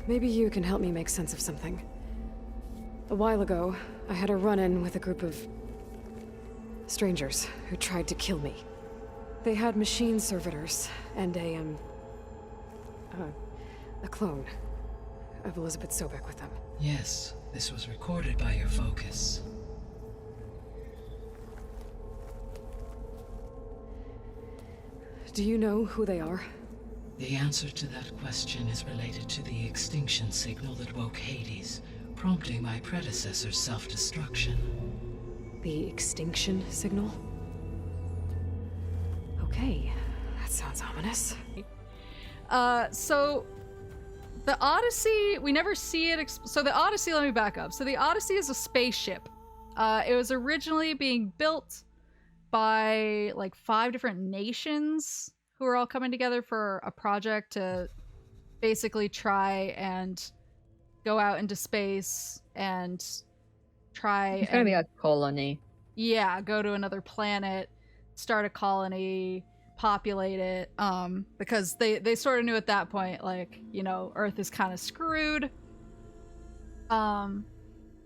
maybe you can help me make sense of something. A while ago, I had a run-in with a group of strangers who tried to kill me. They had machine servitors and a clone of Elizabeth Sobek with them. Yes, this was recorded by your focus. Do you know who they are? The answer to that question is related to the extinction signal that woke Hades, prompting my predecessor's self-destruction. The extinction signal? Okay, that sounds ominous. So the Odyssey, we never see it. So the Odyssey, let me back up. So the Odyssey is a spaceship. It was originally being built by like 5 different nations who are all coming together for a project to basically try and go out into space and try. It's gonna be a colony. Yeah, go to another planet, start a colony, populate it, because they sort of knew at that point, like, you know, Earth is kind of screwed.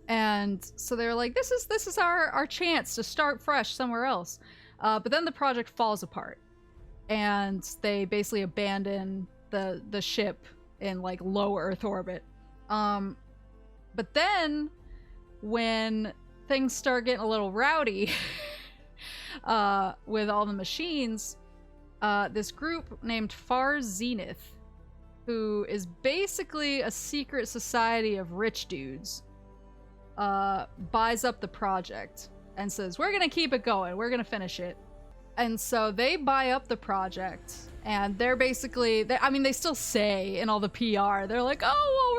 And so they were like, this is our chance to start fresh somewhere else. But then the project falls apart, and they basically abandon the ship in like low Earth orbit. But then when things start getting a little rowdy with all the machines, this group named Far Zenith, who is basically a secret society of rich dudes, buys up the project and says, we're gonna keep it going, we're gonna finish it. And so they buy up the project, and they're basically, I mean, they still say in all the PR, they're like, oh, well,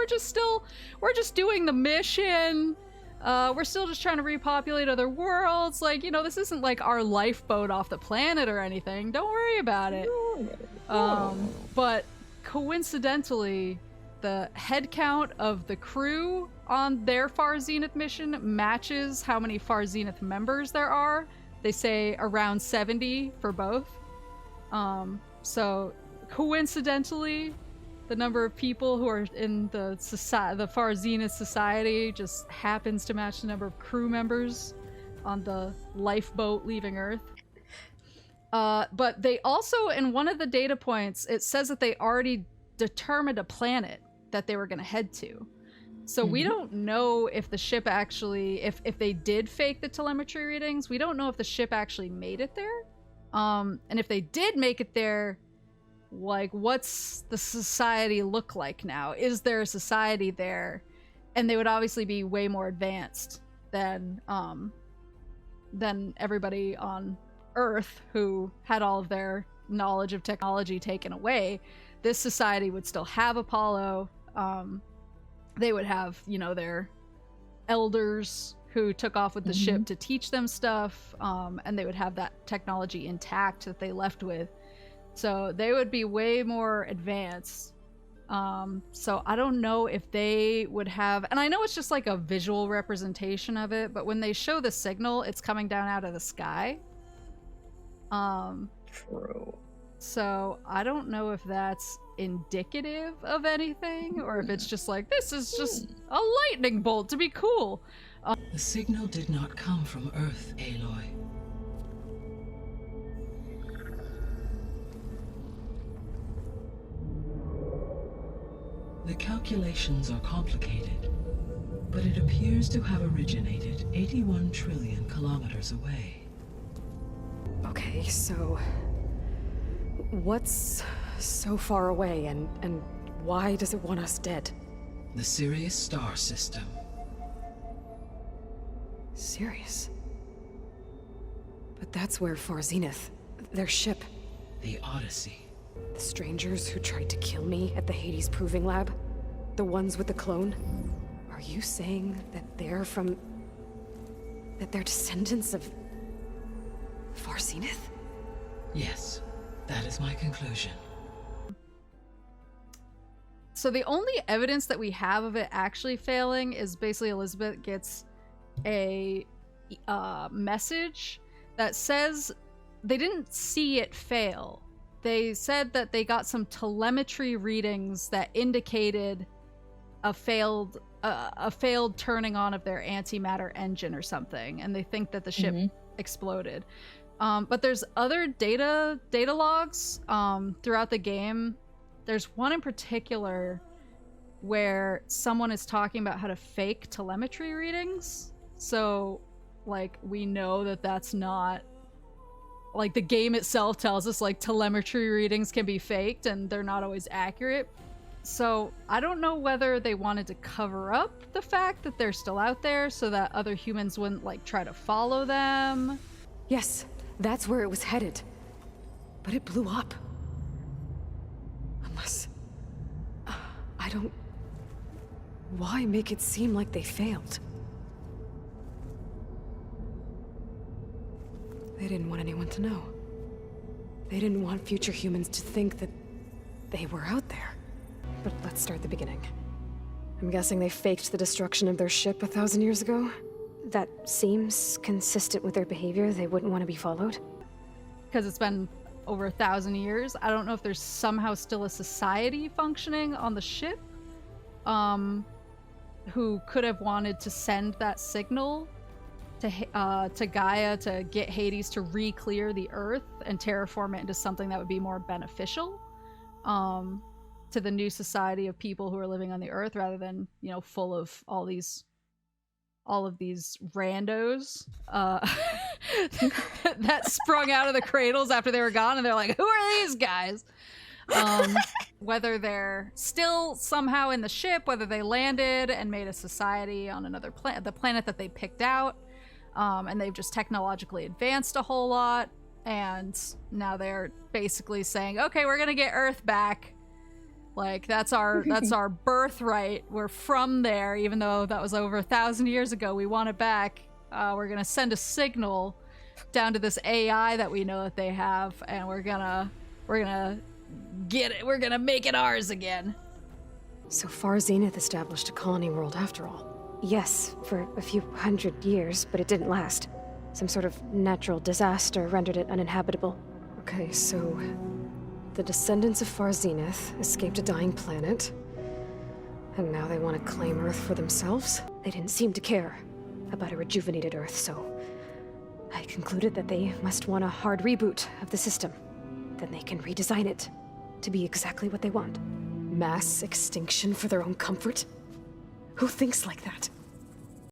we're just doing the mission. We're still just trying to repopulate other worlds. Like, you know, this isn't like our lifeboat off the planet or anything. Don't worry about it. But coincidentally, the head count of the crew on their Far Zenith mission matches how many Far Zenith members there are. They say around 70 for both. So coincidentally, the number of people who are in the Far Zenith society just happens to match the number of crew members on the lifeboat leaving Earth. But they also, in one of the data points, it says that they already determined a planet that they were going to head to. So we don't know if the ship actually, if they did fake the telemetry readings, we don't know if the ship actually made it there. And if they did make it there, like, what's the society look like now? Is there a society there? And they would obviously be way more advanced than everybody on Earth who had all of their knowledge of technology taken away. This society would still have Apollo. They would have, you know, their elders who took off with the ship to teach them stuff, and they would have that technology intact that they left with. So they would be way more advanced. So I don't know if they would have, and I know it's just like a visual representation of it, but when they show the signal, it's coming down out of the sky. True. So I don't know if that's indicative of anything, or if it's just like, this is just a lightning bolt to be cool. The signal did not come from Earth, Aloy. The calculations are complicated, but it appears to have originated 81 trillion kilometers away. Okay, so what's so far away, and why does it want us dead? The Sirius star system. Sirius? But that's where Far Zenith, their ship. The Odyssey. The strangers who tried to kill me at the Hades Proving Lab? The ones with the clone? Are you saying that they're from... that they're descendants of... Far Zenith? Yes, that is my conclusion. So the only evidence that we have of it actually failing is basically Elizabeth gets a message that says they didn't see it fail. They said that they got some telemetry readings that indicated a failed turning on of their antimatter engine or something, and they think that the ship exploded. But there's other data logs throughout the game. There's one in particular where someone is talking about how to fake telemetry readings. So, like, we know that that's not... Like, the game itself tells us, like, telemetry readings can be faked and they're not always accurate. So, I don't know whether they wanted to cover up the fact that they're still out there so that other humans wouldn't, like, try to follow them. Yes, that's where it was headed. But it blew up. Unless... I don't... Why make it seem like they failed? They didn't want anyone to know. They didn't want future humans to think that they were out there. But let's start the beginning. I'm guessing they faked the destruction of their ship 1,000 years ago? That seems consistent with their behavior. They wouldn't want to be followed. Because it's been over 1,000 years. I don't know if there's somehow still a society functioning on the ship, who could have wanted to send that signal to Gaia to get Hades to re-clear the Earth and terraform it into something that would be more beneficial to the new society of people who are living on the Earth, rather than, you know, full of all of these randos that sprung out of the cradles after they were gone, and they're like, who are these guys? Whether they're still somehow in the ship, whether they landed and made a society on another planet, the planet that they picked out, and they've just technologically advanced a whole lot, and now they're basically saying, okay, we're gonna get Earth back. Like, that's our birthright. We're from there, even though that was over 1,000 years ago. We want it back. We're gonna send a signal down to this AI that we know that they have, and we're gonna get it. We're gonna make it ours again. So Far Zenith established a colony world after all. Yes, for a few hundred years, but it didn't last. Some sort of natural disaster rendered it uninhabitable. Okay, so the descendants of Far Zenith escaped a dying planet, and now they want to claim Earth for themselves? They didn't seem to care about a rejuvenated Earth, so I concluded that they must want a hard reboot of the system. Then they can redesign it to be exactly what they want. Mass extinction for their own comfort? Who thinks like that?